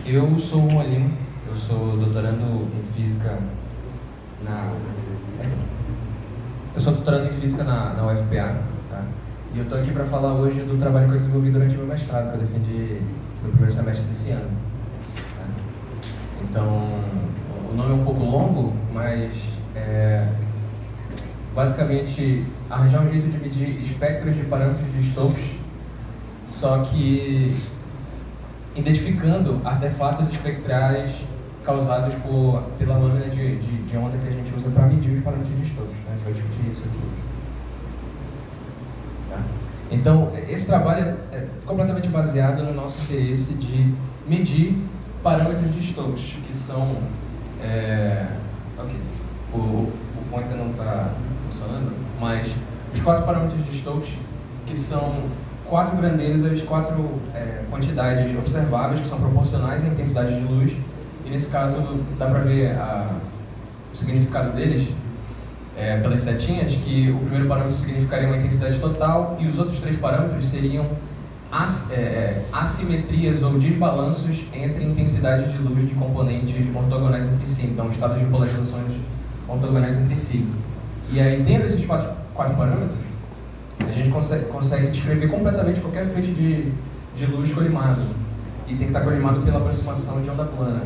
Eu sou o Molino, eu sou doutorando em física na... Eu sou doutorando em física na UFPA, tá? E eu estou aqui para falar hoje do trabalho que eu desenvolvi durante o meu mestrado, que eu defendi no primeiro semestre desse ano. Tá? Então, o nome é um pouco longo, mas basicamente arranjar um jeito de medir espectros de parâmetros de Stokes, só que identificando artefatos espectrais causados pela lâmina de onda que a gente usa para medir os parâmetros de Stokes. Né? A gente vai discutir isso aqui hoje. Tá? Então, esse trabalho é completamente baseado no nosso interesse de medir parâmetros de Stokes, que são... o pointer não está funcionando, mas os 4 parâmetros de Stokes, que são 4 grandezas, 4 quantidades observáveis que são proporcionais à intensidade de luz, e nesse caso dá para ver o significado deles pelas setinhas, que o primeiro parâmetro significaria uma intensidade total e os outros 3 parâmetros seriam assimetrias ou desbalanços entre intensidades de luz de componentes ortogonais entre si, então estados de polarizações ortogonais entre si. E aí, tendo esses 4 parâmetros, a gente consegue descrever completamente qualquer feixe de luz colimado. E tem que estar colimado pela aproximação de onda plana.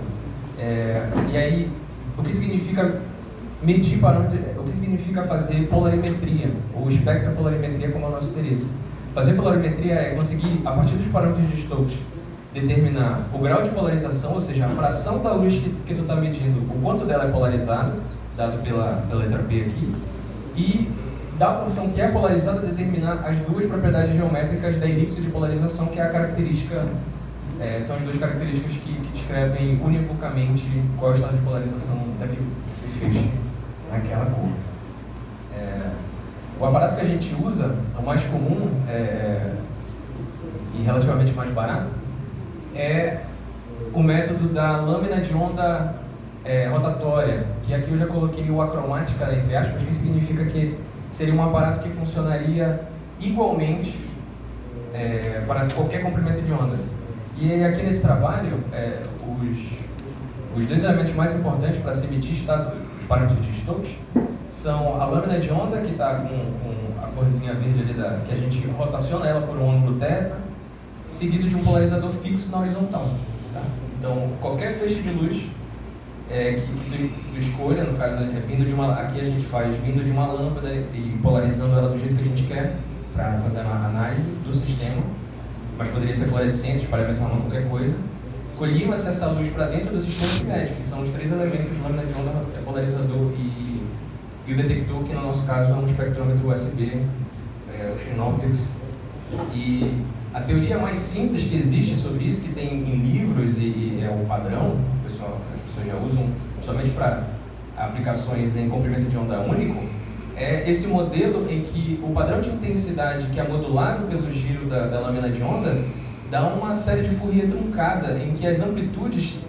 E aí, o que significa medir parâmetros, o que significa fazer polarimetria, ou espectropolarimetria como é o nosso interesse. Fazer polarimetria é conseguir, a partir dos parâmetros de Stokes, determinar o grau de polarização, ou seja, a fração da luz que tu está medindo, o quanto dela é polarizada, dado pela letra P aqui, e da porção que é polarizada, determinar as 2 propriedades geométricas da elipse de polarização, que é a característica, são as 2 características que descrevem univocamente qual é o estado de polarização daquele feixe naquela curva. O aparato que a gente usa, o mais comum e relativamente mais barato, é o método da lâmina de onda rotatória, que aqui eu já coloquei o acromática, entre aspas, que significa que seria um aparato que funcionaria igualmente para qualquer comprimento de onda. E aqui nesse trabalho, os 2 elementos mais importantes para se medir os parâmetros de Stokes são a lâmina de onda, que está com a corzinha verde ali, que a gente rotaciona ela por um ângulo θ, seguido de um polarizador fixo na horizontal. Tá? Então, qualquer feixe de luz que tu escolha, no caso, aqui a gente faz vindo de uma lâmpada e polarizando ela do jeito que a gente quer, para fazer a análise do sistema, mas poderia ser fluorescência, espalhamento Raman, qualquer coisa. Colhima-se essa luz para dentro do sistema de médio, que são os 3 elementos, lâmina de onda, polarizador e o detector, que no nosso caso é um espectrômetro USB, o Synoptics. E a teoria mais simples que existe sobre isso, que tem em livros e é o padrão, as pessoas já usam somente para aplicações em comprimento de onda único, é esse modelo em que o padrão de intensidade, que é modulável pelo giro da lâmina de onda, dá uma série de Fourier truncada, em que as amplitudes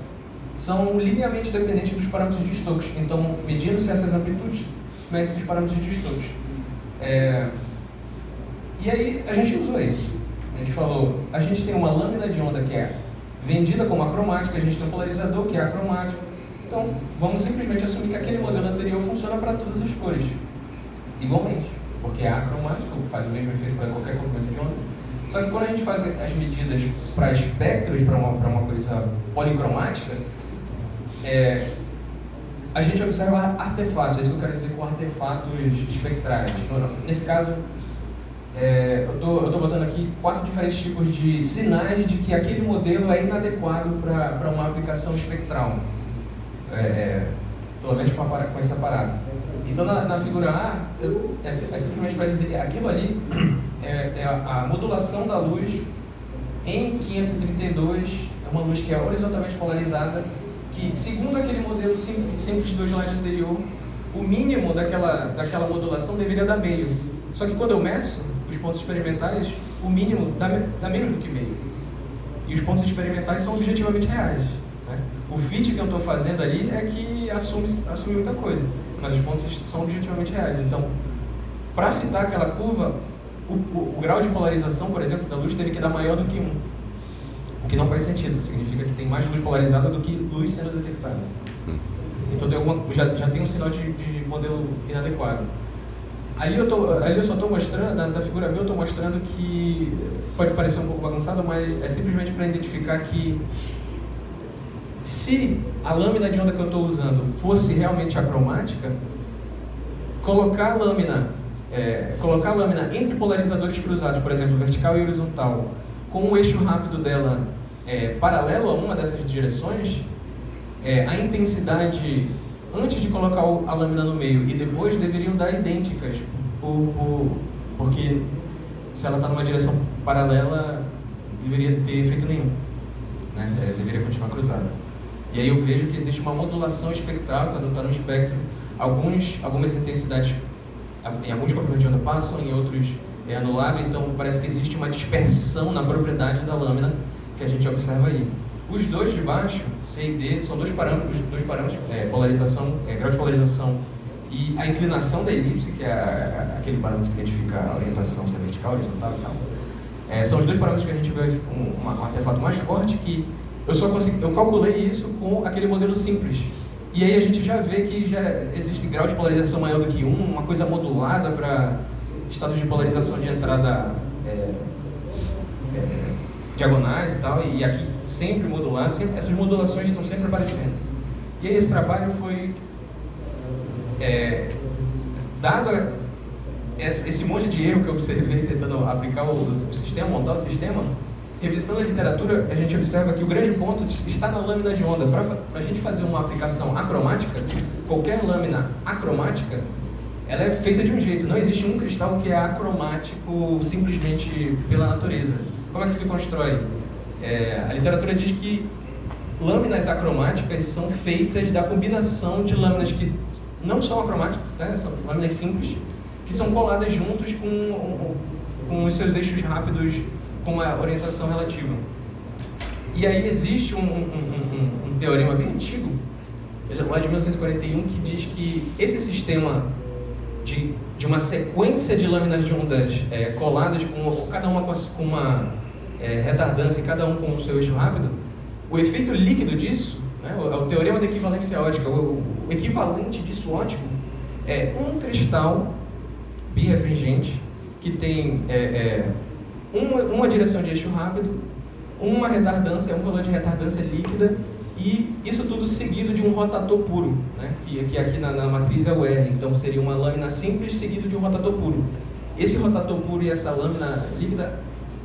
são linearmente dependentes dos parâmetros de Stokes. Então, medindo-se essas amplitudes, mede-se os parâmetros de Stokes. E aí, a gente usou isso. A gente falou, a gente tem uma lâmina de onda que é vendida como acromática, a gente tem um polarizador que é acromático. Então, vamos simplesmente assumir que aquele modelo anterior funciona para todas as cores, igualmente, porque é acromático, faz o mesmo efeito para qualquer comprimento de onda. Só que quando a gente faz as medidas para espectros, para uma coisa policromática, a gente observa artefatos, é isso que eu quero dizer com artefatos espectrais. Nesse caso, eu estou botando aqui 4 diferentes tipos de sinais de que aquele modelo é inadequado para uma aplicação espectral, pelo menos com esse aparato. Então, na figura A, é simplesmente para dizer que aquilo ali é a modulação da luz em 532, é uma luz que é horizontalmente polarizada, que, segundo aquele modelo simples de 2 slides anterior, o mínimo daquela modulação deveria dar meio. Só que quando eu meço os pontos experimentais, o mínimo dá menos do que meio. E os pontos experimentais são objetivamente reais. Né? O fit que eu estou fazendo ali é que assume muita coisa, mas os pontos são objetivamente reais. Então, para fitar aquela curva, o grau de polarização, por exemplo, da luz teve que dar maior do que 1. O que não faz sentido, significa que tem mais luz polarizada do que luz sendo detectada. Então já tem um sinal de modelo inadequado. Ali eu só estou mostrando, na figura B eu estou mostrando que, pode parecer um pouco bagunçado, mas é simplesmente para identificar que se a lâmina de onda que eu estou usando fosse realmente acromática, colocar a lâmina entre polarizadores cruzados, por exemplo, vertical e horizontal, com o eixo rápido dela paralelo a uma dessas direções, a intensidade antes de colocar a lâmina no meio e depois deveriam dar idênticas, porque se ela está numa direção paralela, deveria ter efeito nenhum, né? Deveria continuar cruzada. E aí eu vejo que existe uma modulação espectral, está no espectro, algumas intensidades em alguns comprimentos de onda passam, em outros é anulado, então parece que existe uma dispersão na propriedade da lâmina que a gente observa aí. Os dois de baixo, C e D, são dois parâmetros, polarização, grau de polarização e a inclinação da elipse, que é aquele parâmetro que identifica a orientação, se é vertical, horizontal e tal. São os dois parâmetros que a gente vê um artefato mais forte, que eu calculei isso com aquele modelo simples. E aí a gente já vê que já existe grau de polarização maior do que uma coisa modulada para estados de polarização de entrada diagonais e tal, e aqui sempre modulado, essas modulações estão sempre aparecendo. E aí esse trabalho foi dado esse monte de erro que eu observei tentando aplicar o sistema, montar o sistema, revisitando a literatura, a gente observa que o grande ponto está na lâmina de onda. Para a gente fazer uma aplicação acromática, qualquer lâmina acromática, ela é feita de um jeito. Não existe um cristal que é acromático simplesmente pela natureza. Como é que se constrói? A literatura diz que lâminas acromáticas são feitas da combinação de lâminas que não são acromáticas, né? São lâminas simples, que são coladas juntos com os seus eixos rápidos com uma orientação relativa. E aí existe um teorema bem antigo, lá de 1941, que diz que esse sistema de uma sequência de lâminas de ondas coladas, cada uma com uma retardância e cada um com o seu eixo rápido, o efeito líquido disso, né, o teorema da equivalência ótica, o equivalente disso ótico é um cristal birefringente que tem uma direção de eixo rápido, uma retardância, um valor de retardância líquida, e isso tudo seguido de um rotator puro, né? que aqui na matriz é o R, então seria uma lâmina simples seguido de um rotator puro. Esse rotator puro e essa lâmina líquida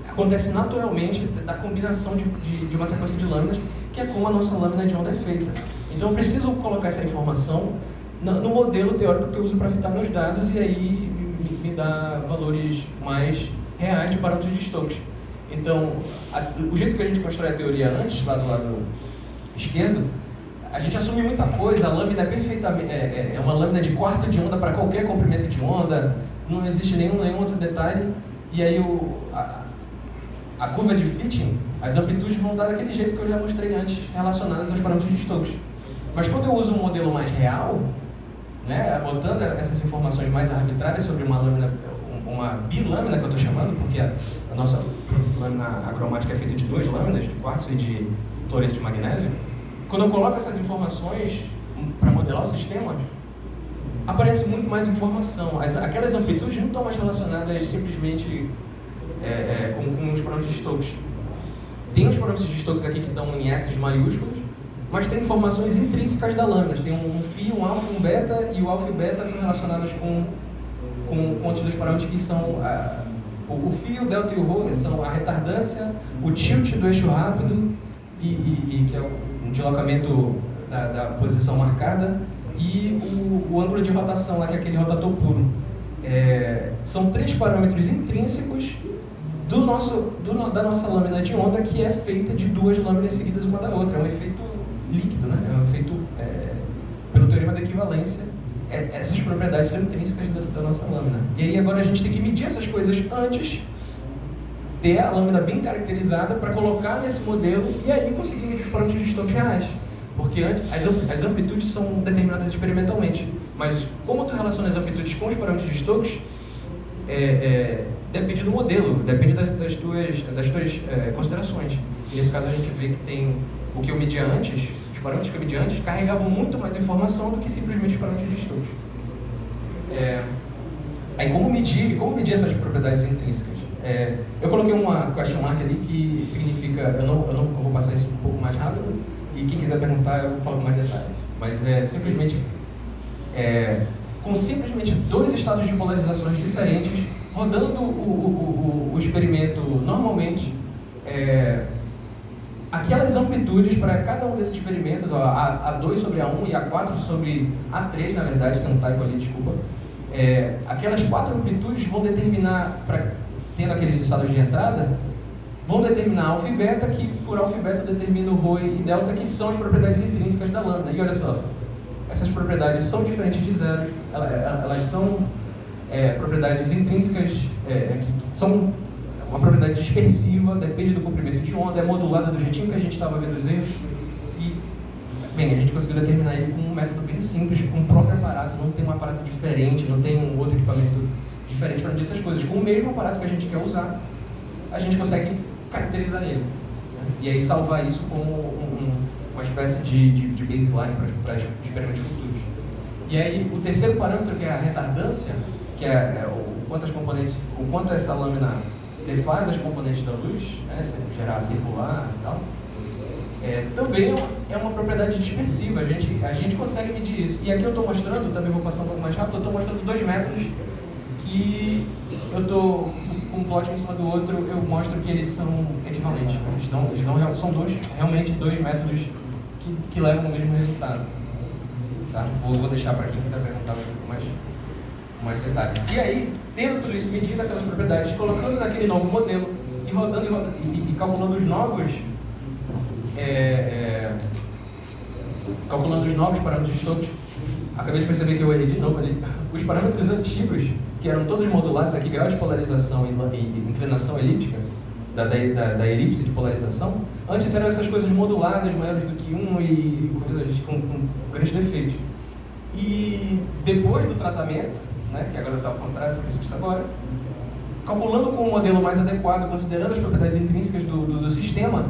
acontece naturalmente da combinação de uma sequência de lâminas, que é como a nossa lâmina de onda é feita. Então eu preciso colocar essa informação no modelo teórico que eu uso para fitar meus dados, e aí me dá valores mais reais de parâmetros de Stokes. Então, o jeito que a gente constrói a teoria antes, lá do lado esquerdo, a gente assume muita coisa, a lâmina é perfeitamente, é uma lâmina de quarto de onda para qualquer comprimento de onda, não existe nenhum outro detalhe, e aí a curva de fitting, as amplitudes vão dar daquele jeito que eu já mostrei antes, relacionadas aos parâmetros de Stokes. Mas quando eu uso um modelo mais real, né, botando essas informações mais arbitrárias sobre uma lâmina, uma bilâmina que eu estou chamando, porque a nossa lâmina acromática é feita de duas lâminas, de quartzo e de cloreto de magnésio. Quando eu coloco essas informações para modelar o sistema, aparece muito mais informação. Aquelas amplitudes não estão mais relacionadas simplesmente com os parâmetros de Stokes. Tem os parâmetros de Stokes aqui que estão em S maiúsculos, mas tem informações intrínsecas da lâmina. Tem um φ, um alfa e um beta, e o alfa e o beta são relacionados com outros dois parâmetros que são o φ, o delta e o ρ são a retardância, o tilt do eixo rápido, e que é um deslocamento da posição marcada, e o ângulo de rotação, lá, que é aquele rotator puro. São três parâmetros intrínsecos da nossa lâmina de onda, que é feita de duas lâminas seguidas uma da outra. É um efeito líquido, né? É um efeito pelo teorema da equivalência. Essas propriedades são intrínsecas da nossa lâmina. E aí agora a gente tem que medir essas coisas antes, ter a lâmina bem caracterizada para colocar nesse modelo e aí conseguir medir os parâmetros de Stokes reais. Porque as amplitudes são determinadas experimentalmente. Mas como tu relaciona as amplitudes com os parâmetros de Stokes, depende do modelo, depende das tuas considerações. E nesse caso a gente vê que tem o que eu media antes, os parâmetros que eu media antes carregavam muito mais informação do que simplesmente os parâmetros de estudo. Aí como medir essas propriedades intrínsecas? Eu coloquei uma question mark ali que significa, eu vou passar isso um pouco mais rápido, e quem quiser perguntar eu falo com mais detalhes. Mas simplesmente, com simplesmente 2 estados de polarizações diferentes, rodando o experimento normalmente, aquelas amplitudes para cada um desses experimentos, A2 sobre A1 e A4 sobre A3, na verdade, tem um typo ali, desculpa. Aquelas 4 amplitudes vão determinar, tendo aqueles estados de entrada, vão determinar alfa e beta, que por alfa e beta determina o ρ e delta, que são as propriedades intrínsecas da lambda. E olha só, essas propriedades são diferentes de zeros, elas são propriedades intrínsecas, que são uma propriedade dispersiva, depende do comprimento de onda, é modulada do jeitinho que a gente estava vendo os erros. E, bem, a gente conseguiu determinar ele com um método bem simples, com o próprio aparato, não tem um aparato diferente, não tem um outro equipamento diferente para medir essas coisas. Com o mesmo aparato que a gente quer usar, a gente consegue caracterizar ele, né? E aí salvar isso como uma espécie de baseline para experimentos futuros. E aí o terceiro parâmetro, que é a retardância, que é o quanto essa lâmina defaz as componentes da luz, né, se gerar circular e tal, também é uma propriedade dispersiva, a gente consegue medir isso. E aqui eu estou mostrando, também vou passar um pouco mais rápido, eu estou mostrando 2 métodos que eu estou com um plot em cima do outro, eu mostro que eles são equivalentes, né? São realmente dois métodos que levam ao mesmo resultado. Tá? Vou deixar para quem quiser perguntar com mais detalhes. E aí, tendo tudo isso, medindo aquelas propriedades, colocando naquele novo modelo e rodando e calculando os novos parâmetros de Stokes, acabei de perceber que eu errei de novo ali. Os parâmetros antigos, que eram todos modulados aqui, grau de polarização e inclinação elíptica, da elipse de polarização, antes eram essas coisas moduladas, maiores do que 1 e coisas com grandes defeitos. E depois do tratamento, né, que agora está ao contrário, só fiz isso agora, calculando com um modelo mais adequado, considerando as propriedades intrínsecas do sistema,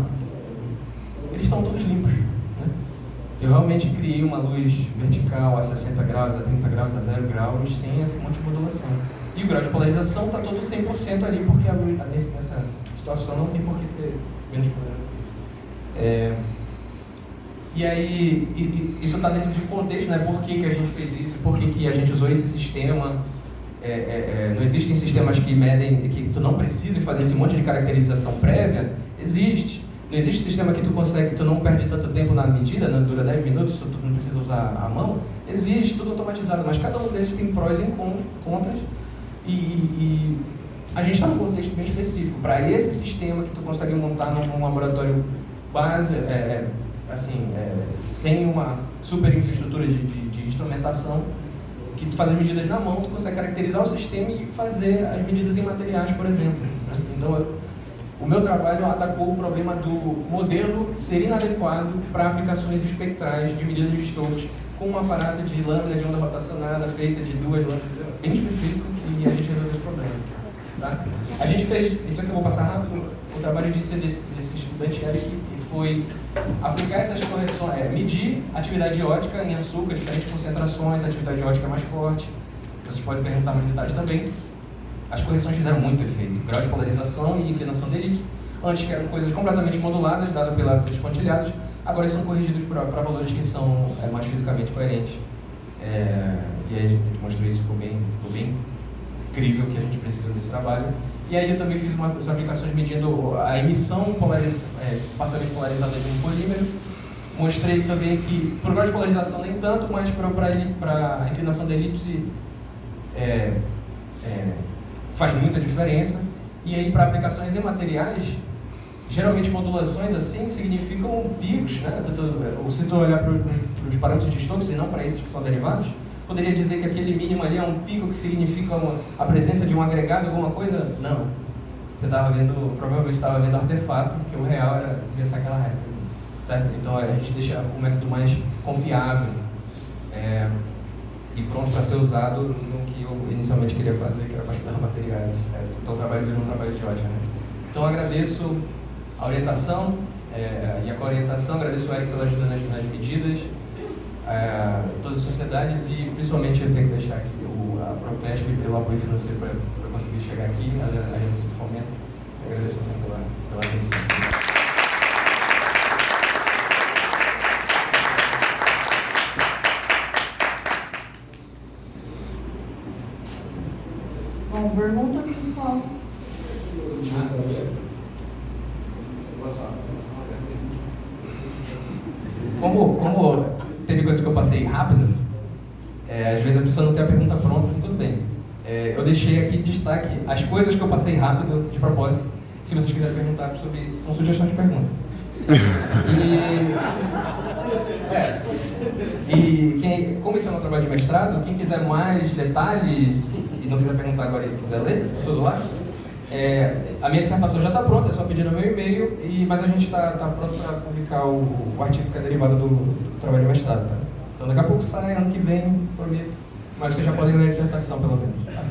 eles estão todos limpos. Eu realmente criei uma luz vertical a 60 graus, a 30 graus, a 0 graus, sem esse monte de modulação. E o grau de polarização está todo 100% ali, porque a luz, nessa situação não tem por que ser menos poderoso que isso. E aí, isso está dentro de um contexto, né? Por que a gente fez isso, por que a gente usou esse sistema. Não existem sistemas que medem, que tu não precisa fazer esse monte de caracterização prévia. Existe. Não existe sistema que tu não perde tanto tempo na medida, não dura 10 minutos, tu não precisa usar a mão. Existe, tudo automatizado, mas cada um desses tem prós e contras. E a gente está num contexto bem específico. Para esse sistema que tu consegue montar num laboratório base, sem uma super infraestrutura de instrumentação, que tu faz as medidas na mão, tu consegue caracterizar o sistema e fazer as medidas em materiais, por exemplo. Então, o meu trabalho atacou o problema do modelo ser inadequado para aplicações espectrais de medidas de Stokes, com um aparato de lâmina de onda rotacionada feita de 2 lâminas, bem específico, e a gente resolveu esse problema. Tá? A gente fez, isso aqui eu vou passar rápido, o trabalho desse estudante Eric foi aplicar essas correções, medir atividade ótica em açúcar, diferentes concentrações, atividade ótica mais forte. Vocês podem perguntar mais detalhes também. As correções fizeram muito efeito. Grau de polarização e inclinação de elipse. Antes que eram coisas completamente moduladas, dadas pelos pontilhados, agora são corrigidos para valores que são mais fisicamente coerentes. E aí a gente mostrou isso, ficou bem incrível que a gente precisa desse trabalho. E aí eu também fiz umas aplicações medindo a emissão parcialmente polarizada de um polímero. Mostrei também que, para o grau de polarização nem tanto, mas para a inclinação da elipse faz muita diferença. E aí, para aplicações em materiais, geralmente modulações assim significam picos, né? Se tu olhar para os parâmetros de Stokes e não para esses que são derivados, poderia dizer que aquele mínimo ali é um pico que significa a presença de um agregado, alguma coisa? Não. Você provavelmente estava vendo artefato, que o real devia ser aquela reta, certo? Então a gente deixa o método mais confiável e pronto para ser usado no que eu inicialmente queria fazer, que era para estudar materiais. Então o trabalho virou um trabalho de ótica, né? Então agradeço a orientação. e com a orientação. Agradeço a Eric pela ajuda nas medidas, todas as sociedades e principalmente eu tenho que deixar aqui a Propesp pelo apoio financeiro para conseguir chegar aqui, a agência de fomento. Agradeço você pela atenção. Bom, perguntas, pessoal? Como teve coisas que eu passei rápido, às vezes a pessoa não tem a pergunta pronta, assim, tudo bem. Eu deixei aqui de destaque as coisas que eu passei rápido de propósito. Se vocês quiserem perguntar sobre isso, são sugestões de pergunta. Como isso é um trabalho de mestrado, quem quiser mais detalhes e não quiser perguntar agora e quiser ler, tudo lá. A minha dissertação já está pronta, é só pedir no meu e-mail, mas a gente está pronto para publicar o artigo que é derivado do trabalho de mestrado. Tá? Então daqui a pouco sai, ano que vem, prometo. Mas vocês já podem ler a dissertação, pelo menos. Tá?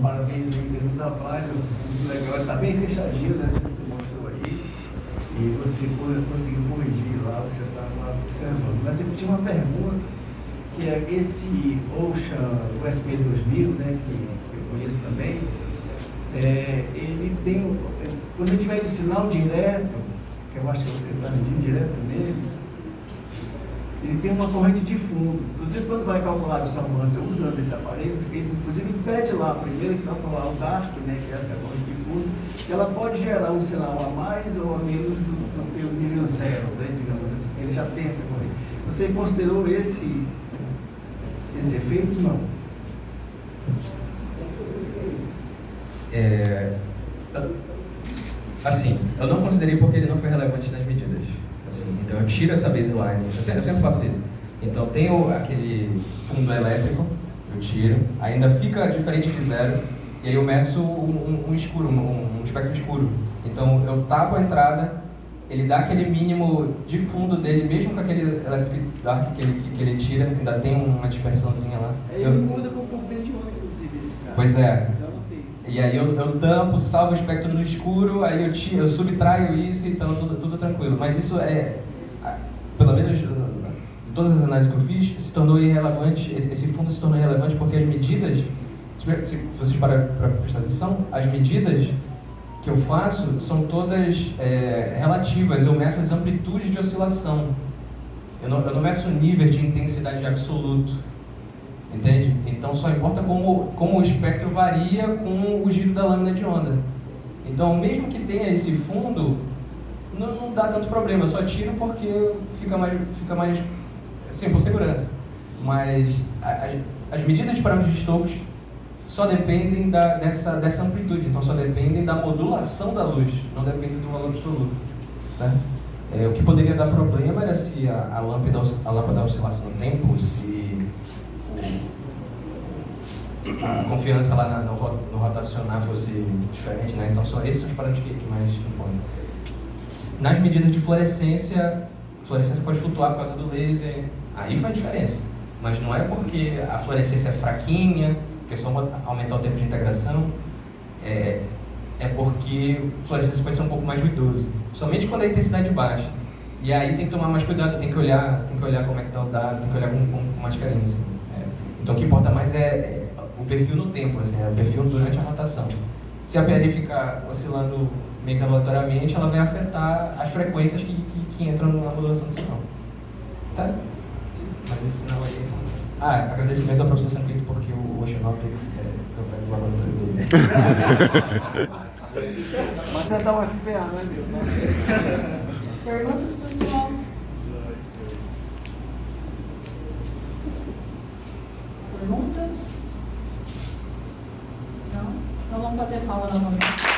Parabéns aí pelo trabalho, muito legal. Está bem fechadinho, né? Que você mostrou aí. E você conseguiu corrigir lá o que você estava observando. Mas eu tinha uma pergunta, que é esse Ocean USB 2000, né? Que eu conheço também. Ele tem, quando a gente vai do sinal direto, que eu acho que você está medindo direto nele, ele tem uma corrente de fundo. Inclusive, quando vai calcular a dissonância usando esse aparelho, ele inclusive pede lá primeiro que calcular o DARC, né, que é essa corrente de fundo, que ela pode gerar um sinal a mais ou a menos do teu nível zero, né, digamos assim. Ele já tem essa corrente. Você considerou esse efeito? Não. Assim, eu não considerei porque ele não foi relevante nas medidas. Assim, então eu tiro essa baseline, eu sempre faço isso. Então tenho aquele fundo elétrico, eu tiro, ainda fica diferente de zero, e aí eu meço um escuro, um espectro escuro. Então eu tapo a entrada, ele dá aquele mínimo de fundo dele, mesmo com aquele electric dark que ele tira, ainda tem uma dispersãozinha lá. Ele muda com o comprimento de onda, inclusive, esse cara. Pois é. E aí eu tampo, salvo o espectro no escuro, aí eu subtraio isso, então tudo tranquilo. Mas isso pelo menos de todas as análises que eu fiz, se tornou irrelevante, esse fundo se tornou irrelevante porque as medidas, se vocês pararem para prestar atenção, as medidas que eu faço são todas relativas, eu meço as amplitudes de oscilação. Eu não meço o nível de intensidade absoluto. Entende? Então só importa como o espectro varia com o giro da lâmina de onda. Então mesmo que tenha esse fundo, não dá tanto problema, eu só tiro porque fica mais assim, por segurança. Mas as medidas de parâmetros de Stokes só dependem dessa amplitude, então só dependem da modulação da luz, não dependem do valor absoluto, certo? O que poderia dar problema era se a lâmpada oscilasse no tempo, se a confiança lá no rotacionar fosse diferente, né? Então só esses são os parâmetros que mais importam. Nas medidas de fluorescência, a fluorescência pode flutuar por causa do laser, aí faz diferença. Mas não é porque a fluorescência é fraquinha, porque é só aumentar o tempo de integração, é porque a fluorescência pode ser um pouco mais ruidoso, somente quando a intensidade é baixa. E aí tem que tomar mais cuidado, tem que olhar como é que está o dado, tem que olhar com mais carinho. Assim. Então o que importa mais é o perfil no tempo, assim, o perfil durante a rotação. Se a PL ficar oscilando meio que aleatoriamente, ela vai afetar as frequências que entram na modulação do sinal. Tá? Mas esse sinal aí... agradecimento ao professor Sanquito, porque o Oceanoptics eu pego o laboratório dele. Mas você dá um FPA, né, meu? Perguntas, pessoal? Perguntas? Não? Então vamos bater palma novamente.